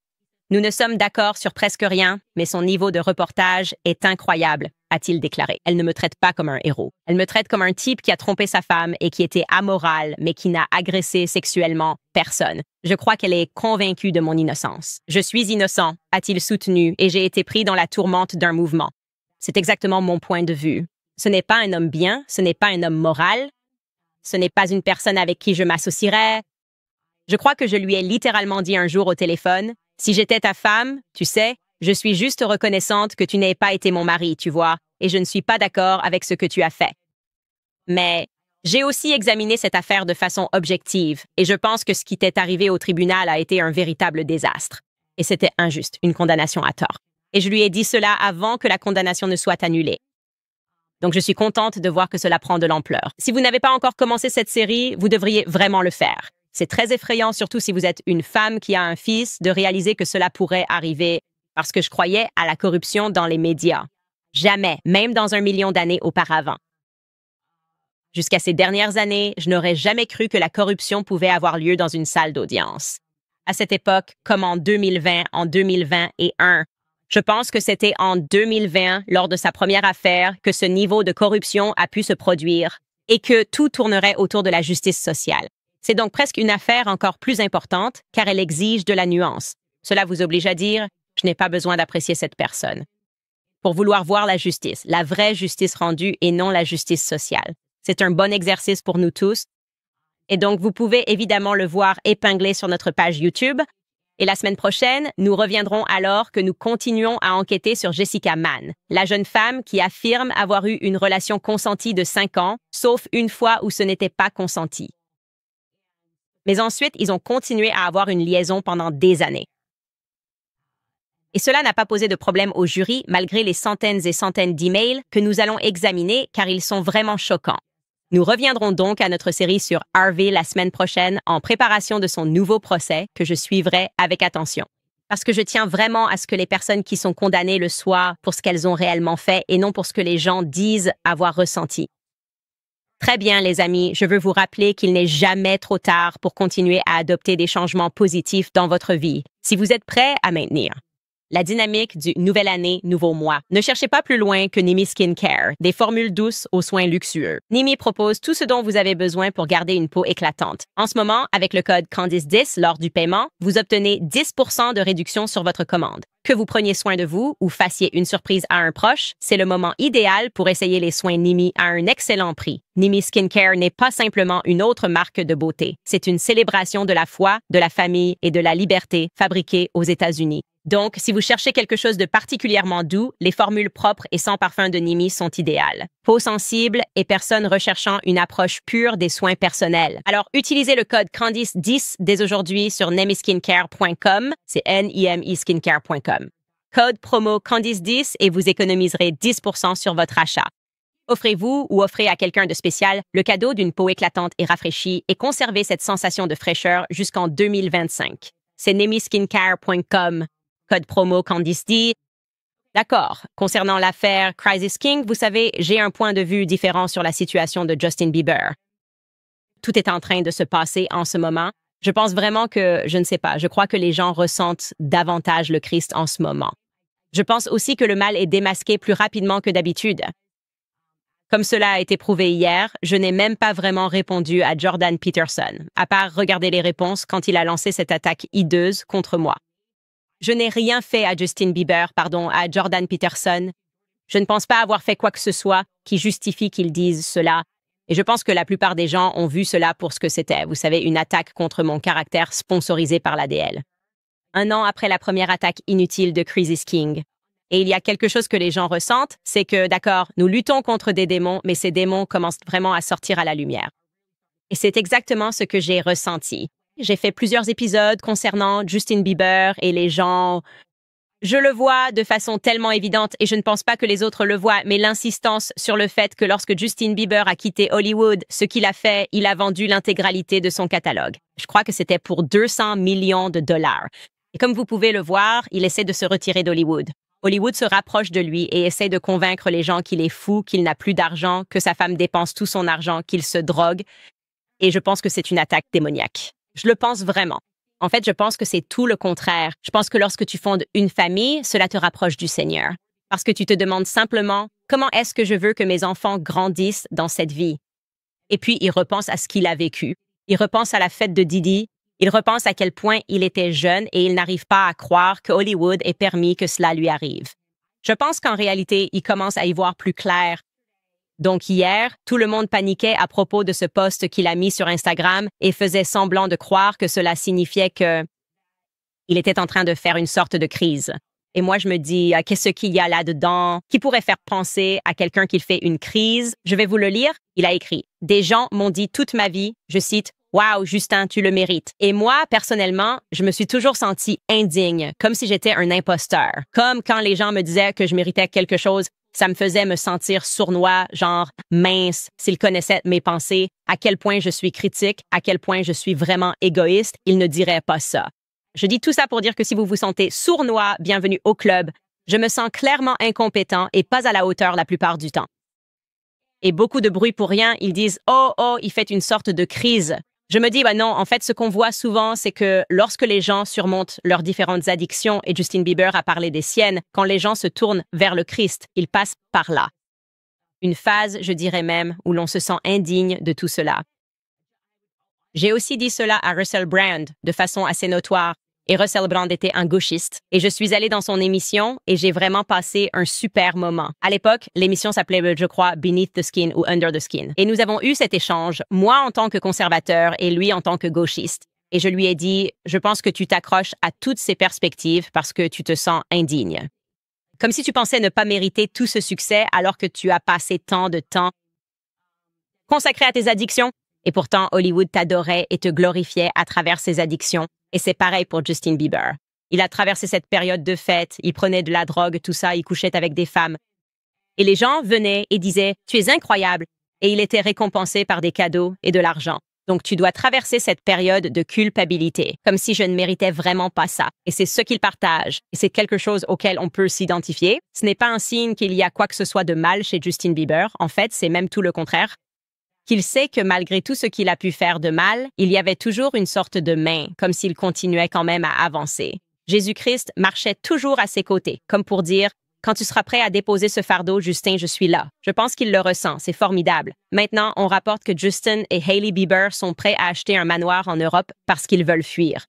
Nous ne sommes d'accord sur presque rien, mais son niveau de reportage est incroyable, a-t-il déclaré. Elle ne me traite pas comme un héros. Elle me traite comme un type qui a trompé sa femme et qui était amoral, mais qui n'a agressé sexuellement personne. Je crois qu'elle est convaincue de mon innocence. Je suis innocent, a-t-il soutenu, et j'ai été pris dans la tourmente d'un mouvement. C'est exactement mon point de vue. Ce n'est pas un homme bien, ce n'est pas un homme moral, ce n'est pas une personne avec qui je m'associerais. Je crois que je lui ai littéralement dit un jour au téléphone, « Si j'étais ta femme, tu sais, je suis juste reconnaissante que tu n'aies pas été mon mari, tu vois, et je ne suis pas d'accord avec ce que tu as fait. » Mais j'ai aussi examiné cette affaire de façon objective, et je pense que ce qui t'est arrivé au tribunal a été un véritable désastre. Et c'était injuste, une condamnation à tort. Et je lui ai dit cela avant que la condamnation ne soit annulée. Donc, je suis contente de voir que cela prend de l'ampleur. Si vous n'avez pas encore commencé cette série, vous devriez vraiment le faire. C'est très effrayant, surtout si vous êtes une femme qui a un fils, de réaliser que cela pourrait arriver parce que je croyais à la corruption dans les médias. Jamais, même dans 1 million d'années auparavant. Jusqu'à ces dernières années, je n'aurais jamais cru que la corruption pouvait avoir lieu dans une salle d'audience. À cette époque, comme en 2020, en 2021, je pense que c'était en 2020, lors de sa première affaire, que ce niveau de corruption a pu se produire et que tout tournerait autour de la justice sociale. C'est donc presque une affaire encore plus importante car elle exige de la nuance. Cela vous oblige à dire « je n'ai pas besoin d'apprécier cette personne » pour vouloir voir la justice, la vraie justice rendue et non la justice sociale. C'est un bon exercice pour nous tous. Et donc, vous pouvez évidemment le voir épinglé sur notre page YouTube. Et la semaine prochaine, nous reviendrons alors que nous continuons à enquêter sur Jessica Mann, la jeune femme qui affirme avoir eu une relation consentie de 5 ans, sauf une fois où ce n'était pas consenti. Mais ensuite, ils ont continué à avoir une liaison pendant des années. Et cela n'a pas posé de problème au jury malgré les centaines et centaines d'emails que nous allons examiner car ils sont vraiment choquants. Nous reviendrons donc à notre série sur Harvey la semaine prochaine en préparation de son nouveau procès que je suivrai avec attention. Parce que je tiens vraiment à ce que les personnes qui sont condamnées le soient pour ce qu'elles ont réellement fait et non pour ce que les gens disent avoir ressenti. Très bien, les amis, je veux vous rappeler qu'il n'est jamais trop tard pour continuer à adopter des changements positifs dans votre vie, si vous êtes prêts à maintenir la dynamique du nouvelle année, nouveau mois. Ne cherchez pas plus loin que Nimi Skincare, des formules douces aux soins luxueux. Nimi propose tout ce dont vous avez besoin pour garder une peau éclatante. En ce moment, avec le code Candice10 lors du paiement, vous obtenez 10% de réduction sur votre commande. Que vous preniez soin de vous ou fassiez une surprise à un proche, c'est le moment idéal pour essayer les soins Nimi à un excellent prix. Nimi Skincare n'est pas simplement une autre marque de beauté. C'est une célébration de la foi, de la famille et de la liberté fabriquée aux États-Unis. Donc, si vous cherchez quelque chose de particulièrement doux, les formules propres et sans parfum de Nimi sont idéales. Peau sensible et personnes recherchant une approche pure des soins personnels. Alors, utilisez le code Candice10 dès aujourd'hui sur nemiskincare.com. C'est nimiskincare.com. Code promo Candice10 et vous économiserez 10% sur votre achat. Offrez-vous ou offrez à quelqu'un de spécial le cadeau d'une peau éclatante et rafraîchie et conservez cette sensation de fraîcheur jusqu'en 2025. C'est nemiskincare.com. Code promo Candice10. D'accord. Concernant l'affaire Crisis King, vous savez, j'ai un point de vue différent sur la situation de Justin Bieber. Tout est en train de se passer en ce moment. Je pense vraiment que, je ne sais pas, je crois que les gens ressentent davantage le Christ en ce moment. Je pense aussi que le mal est démasqué plus rapidement que d'habitude. Comme cela a été prouvé hier, je n'ai même pas vraiment répondu à Jordan Peterson, à part regarder les réponses quand il a lancé cette attaque hideuse contre moi. Je n'ai rien fait à à Jordan Peterson. Je ne pense pas avoir fait quoi que ce soit qui justifie qu'il dise cela, Et je pense que la plupart des gens ont vu cela pour ce que c'était. Vous savez, une attaque contre mon caractère sponsorisée par l'ADL. 1 an après la première attaque inutile de Crisis King. Et il y a quelque chose que les gens ressentent, c'est que, d'accord, nous luttons contre des démons, mais ces démons commencent vraiment à sortir à la lumière. Et c'est exactement ce que j'ai ressenti. J'ai fait plusieurs épisodes concernant Justin Bieber et les gens. Je le vois de façon tellement évidente et je ne pense pas que les autres le voient, mais l'insistance sur le fait que lorsque Justin Bieber a quitté Hollywood, ce qu'il a fait, il a vendu l'intégralité de son catalogue. Je crois que c'était pour 200 millions de dollars. Et comme vous pouvez le voir, il essaie de se retirer d'Hollywood. Hollywood se rapproche de lui et essaie de convaincre les gens qu'il est fou, qu'il n'a plus d'argent, que sa femme dépense tout son argent, qu'il se drogue. Et je pense que c'est une attaque démoniaque. Je le pense vraiment. En fait, je pense que c'est tout le contraire. Je pense que lorsque tu fondes une famille, cela te rapproche du Seigneur. Parce que tu te demandes simplement, comment est-ce que je veux que mes enfants grandissent dans cette vie? Et puis, il repense à ce qu'il a vécu. Il repense à la fête de Didi. Il repense à quel point il était jeune et il n'arrive pas à croire que Hollywood ait permis que cela lui arrive. Je pense qu'en réalité, il commence à y voir plus clair. Donc hier, tout le monde paniquait à propos de ce post qu'il a mis sur Instagram et faisait semblant de croire que cela signifiait que il était en train de faire une sorte de crise. Et moi, je me dis, qu'est-ce qu'il y a là-dedans qui pourrait faire penser à quelqu'un qui fait une crise? Je vais vous le lire. Il a écrit « Des gens m'ont dit toute ma vie, je cite, « Wow, Justin, tu le mérites. » Et moi, personnellement, je me suis toujours sentie indigne, comme si j'étais un imposteur. Comme quand les gens me disaient que je méritais quelque chose, ça me faisait me sentir sournois, genre mince, s'ils connaissaient mes pensées, à quel point je suis critique, à quel point je suis vraiment égoïste, ils ne diraient pas ça. Je dis tout ça pour dire que si vous vous sentez sournois, bienvenue au club. Je me sens clairement incompétent et pas à la hauteur la plupart du temps. Et beaucoup de bruit pour rien, ils disent « Oh, il fait une sorte de crise ». Je me dis, non, en fait, ce qu'on voit souvent, c'est que lorsque les gens surmontent leurs différentes addictions, et Justin Bieber a parlé des siennes, quand les gens se tournent vers le Christ, ils passent par là. Une phase, je dirais même, où l'on se sent indigne de tout cela. J'ai aussi dit cela à Russell Brand, de façon assez notoire, et Russell Brand était un gauchiste. Et je suis allée dans son émission et j'ai vraiment passé un super moment. À l'époque, l'émission s'appelait, je crois, Beneath the Skin ou Under the Skin. Et nous avons eu cet échange, moi en tant que conservateur et lui en tant que gauchiste. Et je lui ai dit, je pense que tu t'accroches à toutes ces perspectives parce que tu te sens indigne. Comme si tu pensais ne pas mériter tout ce succès alors que tu as passé tant de temps consacré à tes addictions. Et pourtant, Hollywood t'adorait et te glorifiait à travers ses addictions. Et c'est pareil pour Justin Bieber. Il a traversé cette période de fête, il prenait de la drogue, tout ça, il couchait avec des femmes. Et les gens venaient et disaient « Tu es incroyable !» Et il était récompensé par des cadeaux et de l'argent. Donc tu dois traverser cette période de culpabilité, comme si je ne méritais vraiment pas ça. Et c'est ce qu'il partage. Et c'est quelque chose auquel on peut s'identifier. Ce n'est pas un signe qu'il y a quoi que ce soit de mal chez Justin Bieber. En fait, c'est même tout le contraire. Qu'il sait que malgré tout ce qu'il a pu faire de mal, il y avait toujours une sorte de main, comme s'il continuait quand même à avancer. Jésus-Christ marchait toujours à ses côtés, comme pour dire « Quand tu seras prêt à déposer ce fardeau, Justin, je suis là. » Je pense qu'il le ressent, c'est formidable. Maintenant, on rapporte que Justin et Hailey Bieber sont prêts à acheter un manoir en Europe parce qu'ils veulent fuir.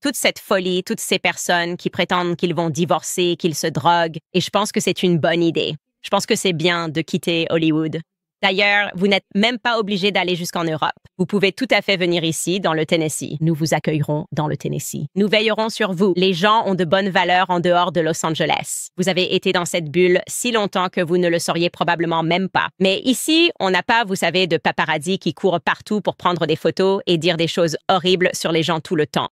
Toute cette folie, toutes ces personnes qui prétendent qu'ils vont divorcer, qu'ils se droguent, et je pense que c'est une bonne idée. Je pense que c'est bien de quitter Hollywood. D'ailleurs, vous n'êtes même pas obligé d'aller jusqu'en Europe. Vous pouvez tout à fait venir ici, dans le Tennessee. Nous vous accueillerons dans le Tennessee. Nous veillerons sur vous. Les gens ont de bonnes valeurs en dehors de Los Angeles. Vous avez été dans cette bulle si longtemps que vous ne le sauriez probablement même pas. Mais ici, on n'a pas, vous savez, de paparazzi qui courent partout pour prendre des photos et dire des choses horribles sur les gens tout le temps.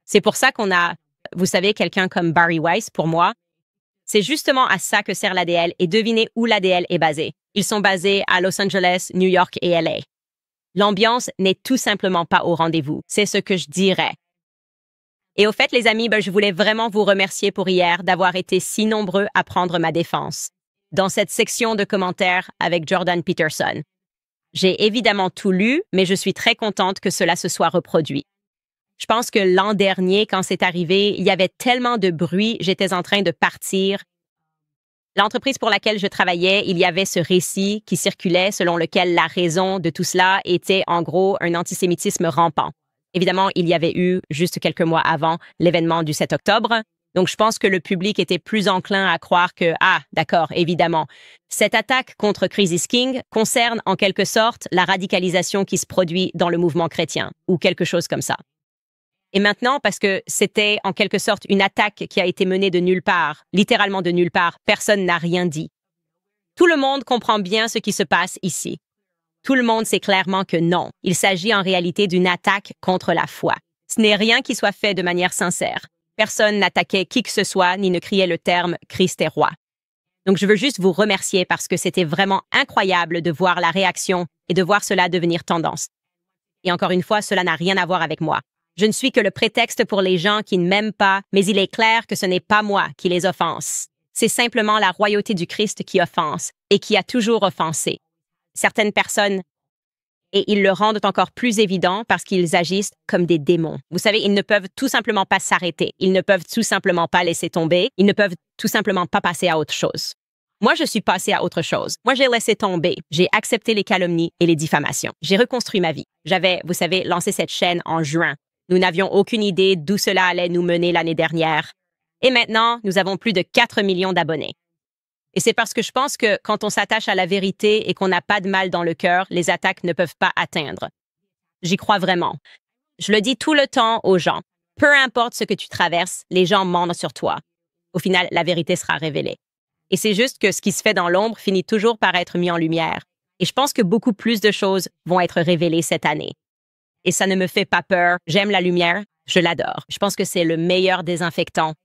C'est pour ça qu'on a, vous savez, quelqu'un comme Bari Weiss, pour moi. C'est justement à ça que sert l'ADL et devinez où l'ADL est basé. Ils sont basés à Los Angeles, New York et LA. L'ambiance n'est tout simplement pas au rendez-vous. C'est ce que je dirais. Et au fait, les amis, je voulais vraiment vous remercier pour hier d'avoir été si nombreux à prendre ma défense. Dans cette section de commentaires avec Jordan Peterson. J'ai évidemment tout lu, mais je suis très contente que cela se soit reproduit. Je pense que l'an dernier, quand c'est arrivé, il y avait tellement de bruit, j'étais en train de partir. L'entreprise pour laquelle je travaillais, il y avait ce récit qui circulait selon lequel la raison de tout cela était en gros un antisémitisme rampant. Évidemment, il y avait eu, juste quelques mois avant, l'événement du 7 octobre. Donc, je pense que le public était plus enclin à croire que, ah, d'accord, évidemment, cette attaque contre Crisis King concerne en quelque sorte la radicalisation qui se produit dans le mouvement chrétien, ou quelque chose comme ça. Et maintenant, parce que c'était en quelque sorte une attaque qui a été menée de nulle part, littéralement de nulle part, personne n'a rien dit. Tout le monde comprend bien ce qui se passe ici. Tout le monde sait clairement que non, il s'agit en réalité d'une attaque contre la foi. Ce n'est rien qui soit fait de manière sincère. Personne n'attaquait qui que ce soit ni ne criait le terme « Christ est roi ». Donc je veux juste vous remercier parce que c'était vraiment incroyable de voir la réaction et de voir cela devenir tendance. Et encore une fois, cela n'a rien à voir avec moi. Je ne suis que le prétexte pour les gens qui ne m'aiment pas, mais il est clair que ce n'est pas moi qui les offense. C'est simplement la royauté du Christ qui offense et qui a toujours offensé. Certaines personnes, et ils le rendent encore plus évident parce qu'ils agissent comme des démons. Vous savez, ils ne peuvent tout simplement pas s'arrêter. Ils ne peuvent tout simplement pas laisser tomber. Ils ne peuvent tout simplement pas passer à autre chose. Moi, je suis passée à autre chose. Moi, j'ai laissé tomber. J'ai accepté les calomnies et les diffamations. J'ai reconstruit ma vie. J'avais, vous savez, lancé cette chaîne en juin. Nous n'avions aucune idée d'où cela allait nous mener l'année dernière. Et maintenant, nous avons plus de 4 millions d'abonnés. Et c'est parce que je pense que quand on s'attache à la vérité et qu'on n'a pas de mal dans le cœur, les attaques ne peuvent pas atteindre. J'y crois vraiment. Je le dis tout le temps aux gens. Peu importe ce que tu traverses, les gens mentent sur toi. Au final, la vérité sera révélée. Et c'est juste que ce qui se fait dans l'ombre finit toujours par être mis en lumière. Et je pense que beaucoup plus de choses vont être révélées cette année. Et ça ne me fait pas peur. J'aime la lumière. Je l'adore. Je pense que c'est le meilleur désinfectant.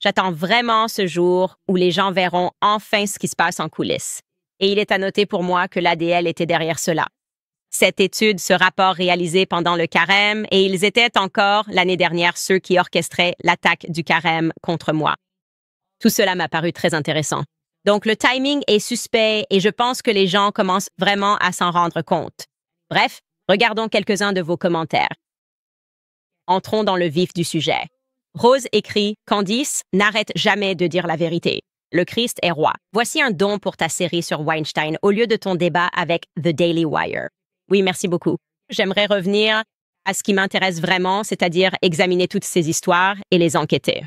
J'attends vraiment ce jour où les gens verront enfin ce qui se passe en coulisses. Et il est à noter pour moi que l'ADL était derrière cela. Cette étude, ce rapport réalisé pendant le carême, et ils étaient encore, l'année dernière, ceux qui orchestraient l'attaque du carême contre moi. Tout cela m'a paru très intéressant. Donc, le timing est suspect et je pense que les gens commencent vraiment à s'en rendre compte. Bref, regardons quelques-uns de vos commentaires. Entrons dans le vif du sujet. Rose écrit « Candice, n'arrête jamais de dire la vérité. Le Christ est roi. Voici un don pour ta série sur Weinstein au lieu de ton débat avec The Daily Wire. » Oui, merci beaucoup. J'aimerais revenir à ce qui m'intéresse vraiment, c'est-à-dire examiner toutes ces histoires et les enquêter.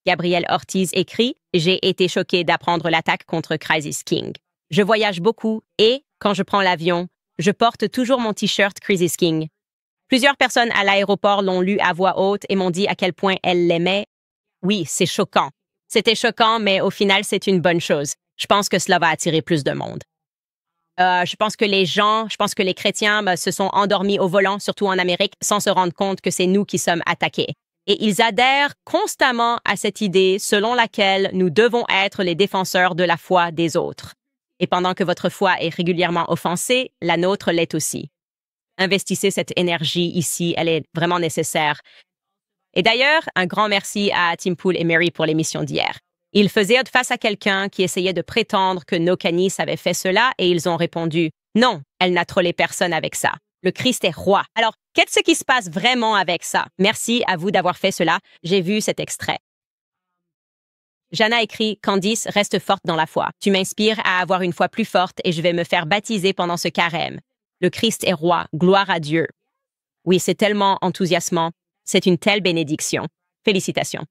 Gabriel Ortiz écrit « J'ai été choquée d'apprendre l'attaque contre Crisis King. Je voyage beaucoup et, quand je prends l'avion, je porte toujours mon T-shirt Crisis King. Plusieurs personnes à l'aéroport l'ont lu à voix haute et m'ont dit à quel point elles l'aimaient. Oui, c'est choquant. C'était choquant, mais au final, c'est une bonne chose. Je pense que cela va attirer plus de monde. Je pense que les chrétiens se sont endormis au volant, surtout en Amérique, sans se rendre compte que c'est nous qui sommes attaqués. Et ils adhèrent constamment à cette idée selon laquelle nous devons être les défenseurs de la foi des autres. Et pendant que votre foi est régulièrement offensée, la nôtre l'est aussi. Investissez cette énergie ici, elle est vraiment nécessaire. Et d'ailleurs, un grand merci à Tim Pool et Mary pour l'émission d'hier. Ils faisaient face à quelqu'un qui essayait de prétendre que No Canis avait fait cela et ils ont répondu « Non, elle n'a trollé personne avec ça. Le Christ est roi. » Alors, qu'est-ce qui se passe vraiment avec ça? Merci à vous d'avoir fait cela. J'ai vu cet extrait. Jana écrit « Candice, reste forte dans la foi. Tu m'inspires à avoir une foi plus forte et je vais me faire baptiser pendant ce carême. Le Christ est roi. Gloire à Dieu. » Oui, c'est tellement enthousiasmant. C'est une telle bénédiction. Félicitations.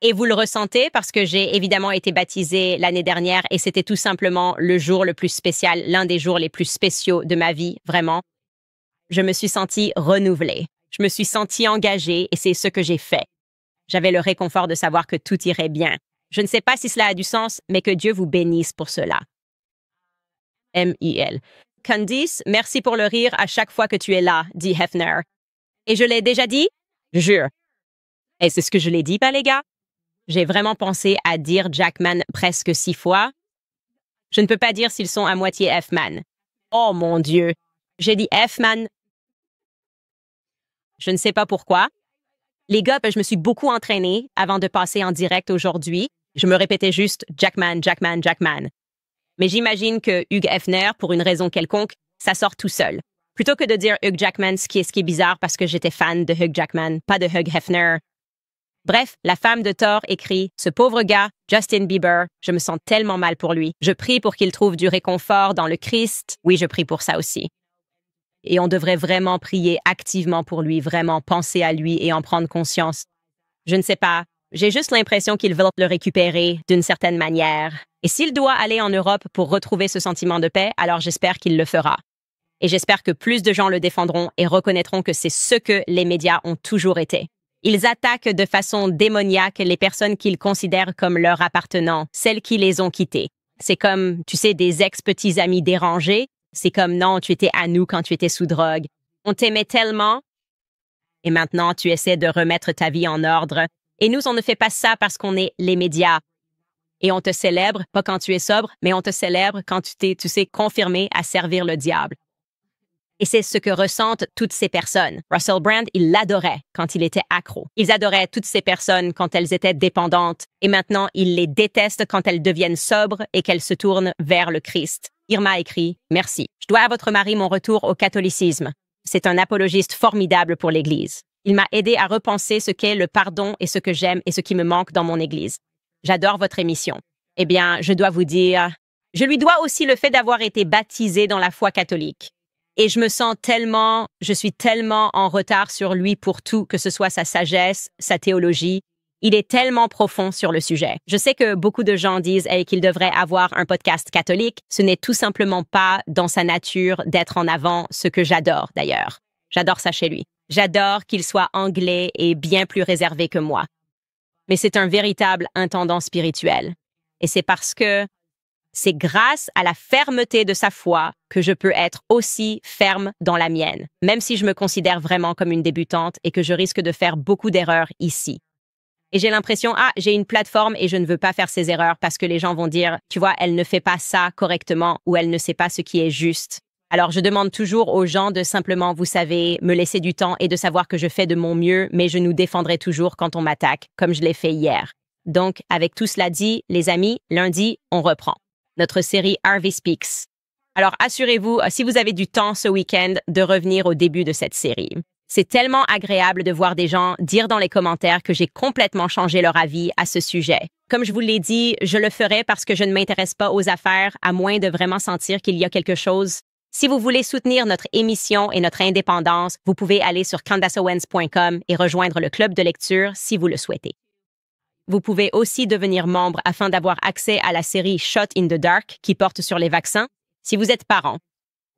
Et vous le ressentez parce que j'ai évidemment été baptisée l'année dernière et c'était tout simplement le jour le plus spécial, l'un des jours les plus spéciaux de ma vie, vraiment. Je me suis sentie renouvelée. Je me suis sentie engagée et c'est ce que j'ai fait. J'avais le réconfort de savoir que tout irait bien. Je ne sais pas si cela a du sens, mais que Dieu vous bénisse pour cela. M.I.L. Candice, merci pour le rire à chaque fois que tu es là, dit Hefner. Et je l'ai déjà dit? Jure. Et c'est ce que je l'ai dit, pas les gars? J'ai vraiment pensé à dire Jackman presque 6 fois. Je ne peux pas dire s'ils sont à moitié F-man. Oh mon Dieu! J'ai dit F-man. Je ne sais pas pourquoi. Les gars, je me suis beaucoup entraînée avant de passer en direct aujourd'hui. Je me répétais juste Jackman, Jackman, Jackman. Mais j'imagine que Hugh Hefner, pour une raison quelconque, ça sort tout seul. Plutôt que de dire Hugh Jackman, ce qui est bizarre parce que j'étais fan de Hugh Jackman, pas de Hugh Hefner. Bref, la femme de Thor écrit « Ce pauvre gars, Justin Bieber, je me sens tellement mal pour lui. Je prie pour qu'il trouve du réconfort dans le Christ. Oui, je prie pour ça aussi. » Et on devrait vraiment prier activement pour lui, vraiment penser à lui et en prendre conscience. Je ne sais pas. J'ai juste l'impression qu'ils veulent le récupérer d'une certaine manière. Et s'il doit aller en Europe pour retrouver ce sentiment de paix, alors j'espère qu'il le fera. Et j'espère que plus de gens le défendront et reconnaîtront que c'est ce que les médias ont toujours été. Ils attaquent de façon démoniaque les personnes qu'ils considèrent comme leur appartenant, celles qui les ont quittés. C'est comme, tu sais, des ex-petits amis dérangés. C'est comme, non, tu étais à nous quand tu étais sous drogue. On t'aimait tellement. Et maintenant, tu essaies de remettre ta vie en ordre. Et nous, on ne fait pas ça parce qu'on est les médias. Et on te célèbre, pas quand tu es sobre, mais on te célèbre quand tu sais, confirmé à servir le diable. Et c'est ce que ressentent toutes ces personnes. Russell Brand, il l'adorait quand il était accro. Ils adoraient toutes ces personnes quand elles étaient dépendantes. Et maintenant, ils les détestent quand elles deviennent sobres et qu'elles se tournent vers le Christ. Irma écrit « Merci. Je dois à votre mari mon retour au catholicisme. C'est un apologiste formidable pour l'Église. Il m'a aidé à repenser ce qu'est le pardon et ce que j'aime et ce qui me manque dans mon Église. J'adore votre émission. Eh bien, je dois vous dire, je lui dois aussi le fait d'avoir été baptisé dans la foi catholique. Et je suis tellement en retard sur lui pour tout, que ce soit sa sagesse, sa théologie. Il est tellement profond sur le sujet. Je sais que beaucoup de gens disent qu'il devrait avoir un podcast catholique. Ce n'est tout simplement pas dans sa nature d'être en avant, ce que j'adore d'ailleurs. J'adore ça chez lui. J'adore qu'il soit anglais et bien plus réservé que moi. Mais c'est un véritable intendant spirituel. Et c'est parce que c'est grâce à la fermeté de sa foi que je peux être aussi ferme dans la mienne, même si je me considère vraiment comme une débutante et que je risque de faire beaucoup d'erreurs ici. Et j'ai l'impression, j'ai une plateforme et je ne veux pas faire ces erreurs parce que les gens vont dire, tu vois, elle ne fait pas ça correctement ou elle ne sait pas ce qui est juste. Alors, je demande toujours aux gens de simplement, vous savez, me laisser du temps et de savoir que je fais de mon mieux, mais je nous défendrai toujours quand on m'attaque, comme je l'ai fait hier. Donc, avec tout cela dit, les amis, lundi, on reprend notre série Harvey Speaks. Alors, assurez-vous, si vous avez du temps ce week-end, de revenir au début de cette série. C'est tellement agréable de voir des gens dire dans les commentaires que j'ai complètement changé leur avis à ce sujet. Comme je vous l'ai dit, je le ferai parce que je ne m'intéresse pas aux affaires, à moins de vraiment sentir qu'il y a quelque chose. Si vous voulez soutenir notre émission et notre indépendance, vous pouvez aller sur CandaceOwens.com et rejoindre le club de lecture si vous le souhaitez. Vous pouvez aussi devenir membre afin d'avoir accès à la série Shot in the Dark qui porte sur les vaccins, si vous êtes parent.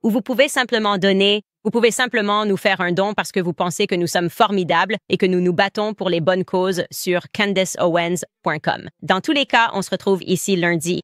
Ou vous pouvez simplement nous faire un don parce que vous pensez que nous sommes formidables et que nous nous battons pour les bonnes causes sur CandaceOwens.com. Dans tous les cas, on se retrouve ici lundi.